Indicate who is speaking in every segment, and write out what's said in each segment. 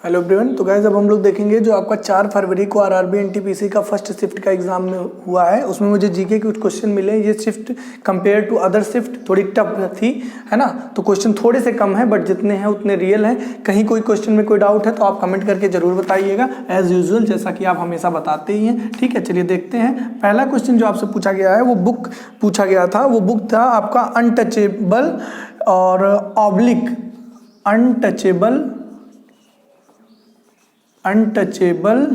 Speaker 1: Hello everyone. तो guys अब हम लोग देखेंगे जो आपका 4 फरवरी को आरआरबी एनटीपीसी का फर्स्ट शिफ्ट का एग्जाम में हुआ है, उसमें मुझे जीके के कुछ क्वेश्चन मिले। ये shift compare to other shift थोड़ी टफ थी, है ना। तो क्वेश्चन थोड़े से कम है बट जितने हैं उतने रियल हैं। कहीं कोई क्वेश्चन में कोई डाउट है तो आप कमेंट करके जरूर बताइएगा, एज यूजुअल जैसा कि आप हमेशा बताते ही हैं। ठीक है, चलिए देखते हैं। पहला क्वेश्चन जो आपसे पूछा गया है वो बुक पूछा गया था। वो बुक था आपका अनटचेबल और ऑब्लिक अनटचेबल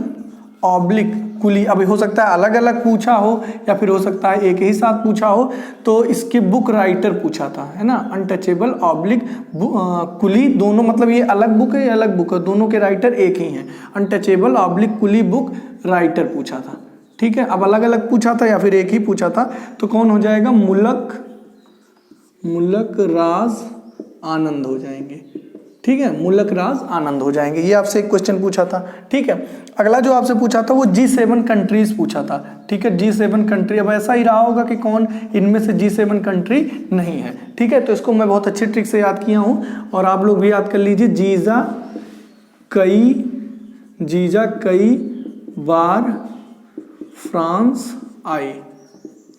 Speaker 1: ऑब्लिक कुली। अभी हो सकता है अलग अलग पूछा हो या फिर हो सकता है एक ही साथ पूछा हो, तो इसके बुक राइटर पूछा था, है ना। अनटचेबल ऑब्लिक कुली, दोनों मतलब ये अलग बुक है, ये अलग बुक है, दोनों के राइटर एक ही हैं। अनटचेबल ऑब्लिक कुली बुक राइटर पूछा था। ठीक है, अब अलग अलग पूछा था या फिर एक ही पूछा था, तो कौन हो जाएगा? मुलक राज आनंद हो जाएंगे। ठीक है, मुलक राज आनंद हो जाएंगे। ये आपसे एक क्वेश्चन पूछा था। ठीक है, अगला जो आपसे पूछा था वो G7 कंट्रीज पूछा था। ठीक है, G7 कंट्री। अब ऐसा ही रहा होगा कि कौन इनमें से G7 कंट्री नहीं है। ठीक है, तो इसको मैं बहुत अच्छी ट्रिक से याद किया हूं और आप लोग भी याद कर लीजिए। जीजा कई बार फ्रांस आए।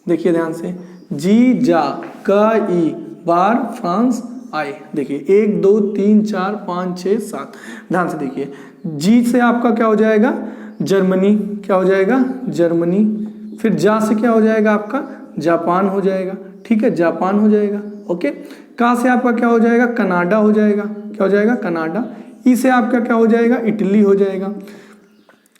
Speaker 1: देखिए ध्यान से, जीजा कई बार फ्रांस आए। देखिए 1 2 3 4 5 6 7। ध्यान से देखिए, जी से आपका क्या हो जाएगा? जर्मनी। क्या हो जाएगा? जर्मनी। फिर जा से क्या हो जाएगा आपका? जापान हो जाएगा। ठीक है, जापान हो जाएगा। ओके, का से आपका क्या हो जाएगा? कनाडा हो जाएगा। क्या हो जाएगा? कनाडा। ई से आपका क्या हो जाएगा? इटली हो जाएगा।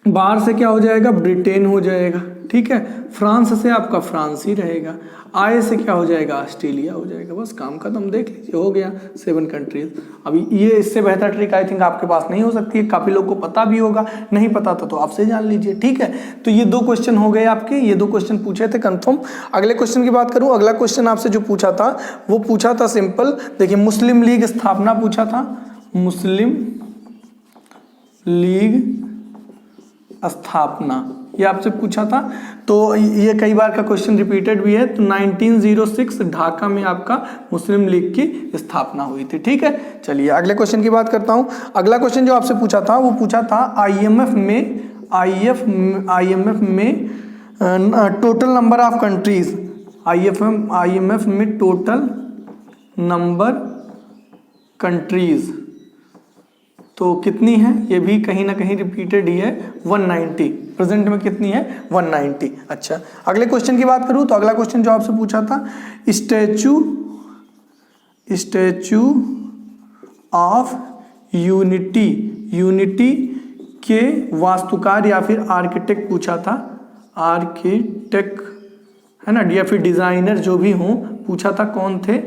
Speaker 1: बाहर से क्या हो जाएगा? ब्रिटेन हो जाएगा। ठीक है, फ्रांस से आपका फ्रांस ही रहेगा। आए से क्या हो जाएगा? ऑस्ट्रेलिया हो जाएगा। बस काम खत्म, देख लीजिए, हो गया 7 कंट्रीज। अभी ये इससे बेहतर ट्रिक आई थिंक आपके पास नहीं हो सकती है। काफी लोग को पता भी होगा, नहीं पता था तो आपसे जान लीजिए। ठीक है, तो ये 2 क्वेश्चन हो गए आपके, ये 2 क्वेश्चन पूछे थे कंफर्म। अगले क्वेश्चन की बात करूं, अगला क्वेश्चन आपसे जो पूछा था वो पूछा था सिंपल। देखिए, मुस्लिम लीग स्थापना पूछा था। मुस्लिम लीग स्थापना ये आपसे पूछा था। तो ये कई बार का क्वेश्चन रिपीटेड भी है। तो 1906 ढाका में आपका मुस्लिम लीग की स्थापना हुई थी। ठीक है, चलिए अगले क्वेश्चन की बात करता हूं। अगला क्वेश्चन जो आपसे पूछा था वो पूछा था आईएमएफ में total number of countries. IMF में टोटल नंबर कंट्रीज तो कितनी है? ये भी कहीं ना कहीं रिपीटेड ही है, 190। प्रेजेंट में कितनी है? 190। अच्छा, अगले क्वेश्चन की बात करूं तो अगला क्वेश्चन जो आपसे पूछा था, स्टैचू ऑफ यूनिटी के वास्तुकार या फिर आर्किटेक्ट पूछा था। आर्किटेक्ट, है ना, या फिर डिजाइनर जो भी हो, पूछा था कौन थे।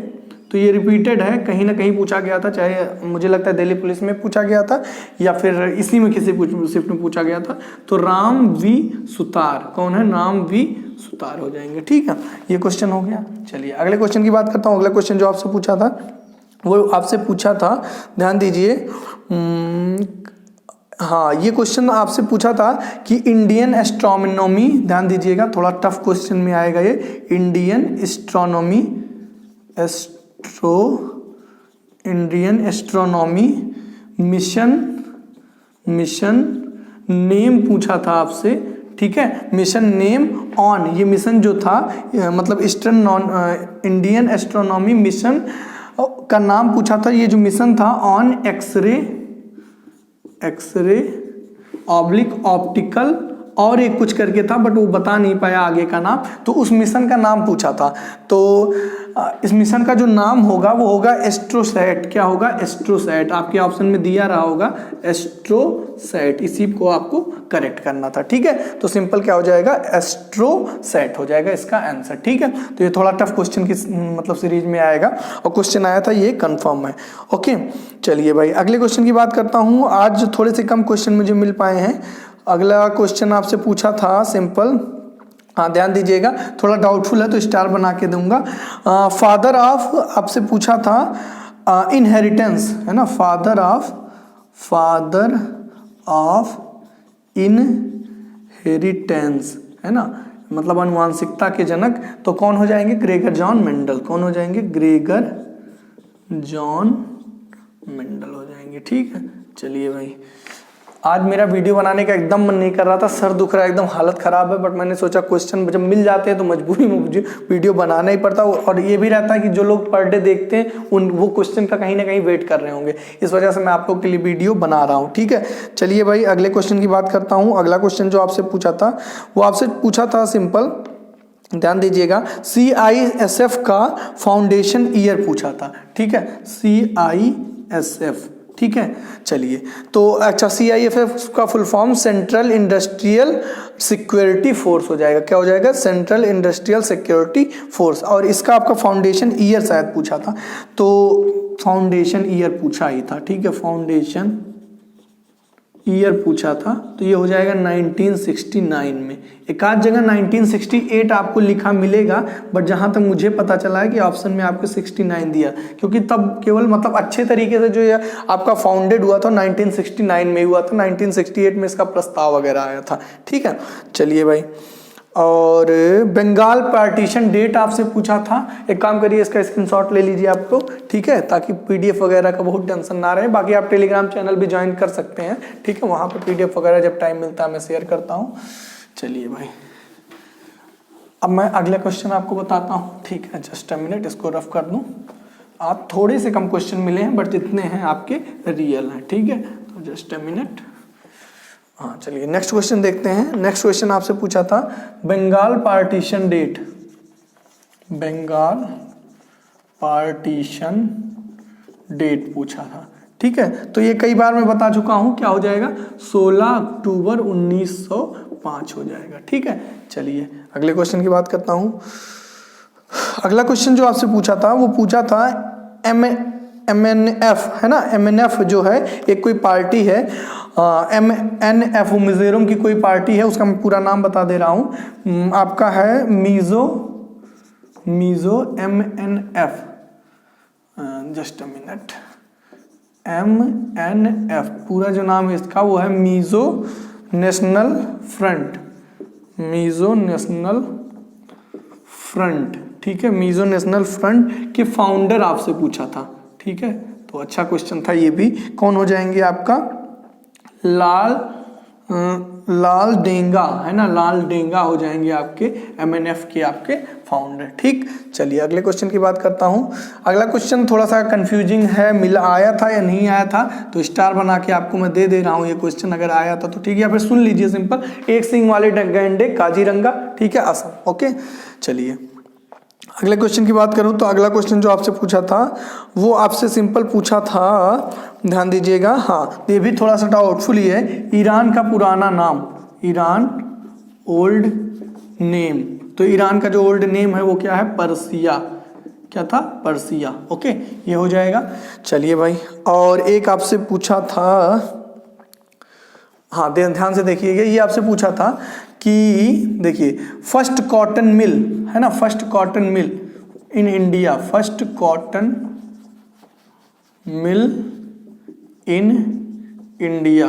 Speaker 1: तो ये रिपीटेड है, कहीं ना कहीं पूछा गया था, चाहे मुझे लगता है दिल्ली पुलिस में पूछा गया था या फिर इसी में किसी शिफ्ट में पूछा गया था। तो राम वी सुतार कौन है? राम वी सुतार हो जाएंगे। ठीक है, ये क्वेश्चन हो गया। चलिए अगले क्वेश्चन की बात करता हूँ। अगला क्वेश्चन जो आपसे पूछा था वो आपसे पूछा था, ध्यान दीजिए। हाँ, ये क्वेश्चन आपसे पूछा था कि इंडियन एस्ट्रोनॉमी, ध्यान दीजिएगा, थोड़ा टफ क्वेश्चन में आएगा ये। इंडियन एस्ट्रोनॉमी मिशन नेम पूछा था आपसे। ठीक है, मिशन नेम ऑन, ये मिशन जो था मतलब इंडियन एस्ट्रोनॉमी मिशन का नाम पूछा था। ये जो मिशन था ऑन एक्सरे ऑब्लिक ऑप्टिकल और एक कुछ करके था, बट वो बता नहीं पाया आगे का नाम। तो उस मिशन का नाम पूछा था। तो इस मिशन का जो नाम होगा वो होगा एस्ट्रोसैट। क्या होगा? एस्ट्रोसैट। आपके ऑप्शन में दिया रहा होगा एस्ट्रोसैट, इसी को आपको करेक्ट करना था। ठीक है, तो सिंपल क्या हो जाएगा? एस्ट्रोसैट हो जाएगा इसका आंसर। ठीक है, तो ये थोड़ा टफ क्वेश्चन की मतलब सीरीज में आएगा और क्वेश्चन आया था, ये कंफर्म है। ओके, चलिए भाई अगले क्वेश्चन की बात करता हूँ। आज थोड़े से कम क्वेश्चन मुझे मिल पाए हैं। अगला क्वेश्चन आपसे पूछा था सिंपल, हाँ ध्यान दीजिएगा, थोड़ा डाउटफुल है तो स्टार बना के दूंगा। फादर ऑफ आपसे पूछा था इनहेरिटेंस, है ना, फादर ऑफ इनहेरिटेंस, है ना, मतलब अनुवांशिकता के जनक। तो कौन हो जाएंगे? Gregor John Mendel. कौन हो जाएंगे? ग्रेगर जॉन मेंडल हो जाएंगे। ठीक है, चलिए भाई, आज मेरा वीडियो बनाने का एकदम मन नहीं कर रहा था, सर दुख रहा है, एकदम हालत ख़राब है, बट मैंने सोचा क्वेश्चन जब मिल जाते हैं तो मजबूरी में मुझे वीडियो बनाना ही पड़ता। और ये भी रहता है कि जो लोग पर डे देखते हैं वो क्वेश्चन का कहीं ना कहीं वेट कर रहे होंगे, इस वजह से मैं आप लोग के लिए वीडियो बना रहा हूँ। ठीक है, चलिए भाई अगले क्वेश्चन की बात करता हूँ। अगला क्वेश्चन जो आपसे पूछा था वो आपसे पूछा था सिंपल, ध्यान दीजिएगा, CISF का फाउंडेशन ईयर पूछा था। ठीक है, CISF, ठीक है। चलिए तो अच्छा, CISF का full form central industrial security force हो जाएगा। क्या हो जाएगा? Central industrial security force. और इसका आपका फाउंडेशन ईयर शायद पूछा था, तो फाउंडेशन ईयर पूछा ही था। ठीक है, फाउंडेशन ईयर पूछा था, तो ये हो जाएगा 1969 में। एक आध जगह 1968 आपको लिखा मिलेगा, बट जहाँ तक मुझे पता चला है कि ऑप्शन में आपको 69 दिया, क्योंकि तब केवल मतलब अच्छे तरीके से जो ये आपका फाउंडेड हुआ था 1969 में हुआ था, 1968 में इसका प्रस्ताव वगैरह आया था। ठीक है, चलिए भाई। और बंगाल पार्टीशन डेट आपसे पूछा था। एक काम करिए, इसका स्क्रीनशॉट ले लीजिए आप तो, ठीक है, ताकि PDF वगैरह का बहुत टेंशन ना रहे। बाकी आप टेलीग्राम चैनल भी ज्वाइन कर सकते हैं। ठीक है, वहाँ पे PDF वगैरह जब टाइम मिलता है मैं शेयर करता हूँ। चलिए भाई, अब मैं अगला क्वेश्चन आपको बताता हूँ। ठीक है, जस्ट अ मिनट, इसको रफ कर दूँ। आप थोड़े से कम क्वेश्चन मिले हैं, बट जितने हैं आपके रियल हैं। ठीक है, तो जस्ट अ मिनट। हाँ चलिए, नेक्स्ट क्वेश्चन देखते हैं। नेक्स्ट क्वेश्चन आपसे पूछा था Bengal partition date, Bengal partition date पूछा था। ठीक है, तो ये कई बार मैं बता चुका हूं, क्या हो जाएगा? 16 अक्टूबर 1905 हो जाएगा। ठीक है, चलिए अगले क्वेश्चन की बात करता हूं। अगला क्वेश्चन जो आपसे पूछा था वो पूछा था MNF, है ना। MNF जो है एक कोई पार्टी है, MNF मिजोरम की कोई पार्टी है, उसका मैं पूरा नाम बता दे रहा हूँ। आपका है Mizo MNF, just a minute, MNF पूरा जो नाम है इसका वो है Mizo national front, Mizo national front. ठीक है, मिजो नेशनल फ्रंट के फाउंडर आपसे पूछा था। ठीक है, तो अच्छा क्वेश्चन था ये भी। कौन हो जाएंगे आपका? लाल डेंगा, है ना, लाल डेंगा हो जाएंगे आपके MNF के आपके फाउंडर। ठीक, चलिए अगले क्वेश्चन की बात करता हूं। अगला क्वेश्चन थोड़ा सा कंफ्यूजिंग है, आया था या नहीं आया था, तो स्टार बना के आपको मैं दे रहा हूं। ये क्वेश्चन अगर आया था तो ठीक है, या फिर सुन लीजिए सिंपल, एक सींग वाले गैंडे काजीरंगा। ठीक है, असम। ओके, चलिए अगले क्वेश्चन की बात करूं तो अगला क्वेश्चन जो आपसे पूछा था वो आपसे सिंपल पूछा था, ध्यान दीजिएगा। हाँ, ये भी थोड़ा सा डाउटफुल ही है। ईरान का पुराना नाम, ईरान ओल्ड नेम, तो ईरान का जो ओल्ड नेम है वो क्या है? पर्सिया। क्या था? पर्सिया। ओके, ये हो जाएगा। चलिए भाई, और एक आपसे पूछा था, हाँ ध्यान से देखिएगा, ये आपसे पूछा था कि देखिए, फर्स्ट कॉटन मिल, है ना, first cotton mill in India, first cotton mill in India,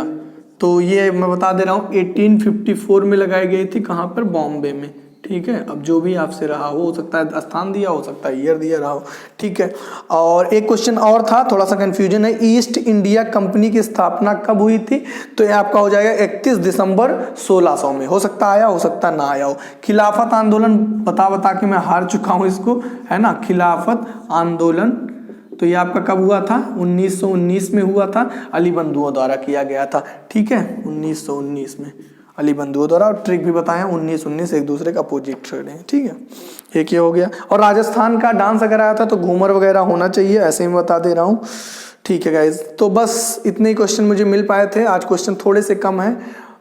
Speaker 1: तो ये मैं बता दे रहा हूँ 1854 में लगाई गई थी। कहाँ पर? बॉम्बे में। ठीक है, अब जो भी आपसे रहा हो सकता है स्थान दिया, हो सकता है ईयर दिया रहा हो। ठीक है, और एक क्वेश्चन और था, थोड़ा सा कंफ्यूजन है, ईस्ट इंडिया कंपनी की स्थापना कब हुई थी? तो ये आपका हो जाएगा 31 दिसंबर 1600 में। हो सकता आया, हो सकता ना आया हो। खिलाफत आंदोलन बता के मैं हार चुका हूँ इसको, है ना। खिलाफत आंदोलन तो ये आपका कब हुआ था? 1919 में हुआ था, अली बंधुओं द्वारा किया गया था। ठीक है, 1919 में अली बंधुओं द्वारा। और ट्रिक भी बताया, 1919 एक दूसरे का अपोजिट ट्रेड है। ठीक है, एक ये हो गया। और राजस्थान का डांस अगर आया था तो घूमर वगैरह होना चाहिए, ऐसे ही बता दे रहा हूँ। ठीक है गाइज, तो बस इतने ही क्वेश्चन मुझे मिल पाए थे। आज क्वेश्चन थोड़े से कम है,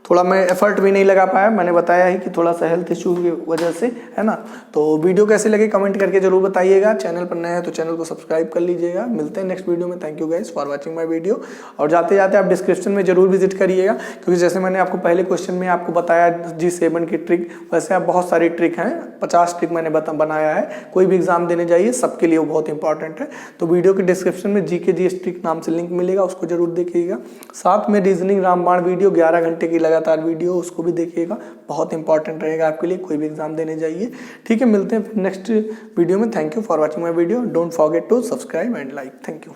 Speaker 1: थोड़ा मैं एफर्ट भी नहीं लगा पाया, मैंने बताया ही कि थोड़ा सा हेल्थ इशू की वजह से, है ना। तो वीडियो कैसे लगे कमेंट करके जरूर बताइएगा। चैनल पर नया है तो चैनल को सब्सक्राइब कर लीजिएगा। मिलते हैं नेक्स्ट वीडियो में। Thank you guys for watching my video. और जाते जाते आप डिस्क्रिप्शन में जरूर विजिट करिएगा, क्योंकि जैसे मैंने आपको पहले क्वेश्चन में आपको बताया G7 की ट्रिक, वैसे आप बहुत सारी ट्रिक हैं, 50 ट्रिक मैंने बनाया है। कोई भी एग्जाम देने जाइए, सबके लिए वो बहुत इंपॉर्टेंट है। तो वीडियो के डिस्क्रिप्शन में GK GS ट्रिक नाम से लिंक मिलेगा, उसको जरूर देखिएगा। साथ में रीजनिंग रामबाण वीडियो 11 घंटे की लगातार वीडियो, उसको भी देखिएगा, बहुत इंपॉर्टेंट रहेगा आपके लिए, कोई भी एग्जाम देने जाइए। ठीक है, मिलते हैं नेक्स्ट वीडियो में। Thank you for watching my video. Don't forget to subscribe and like. Thank you.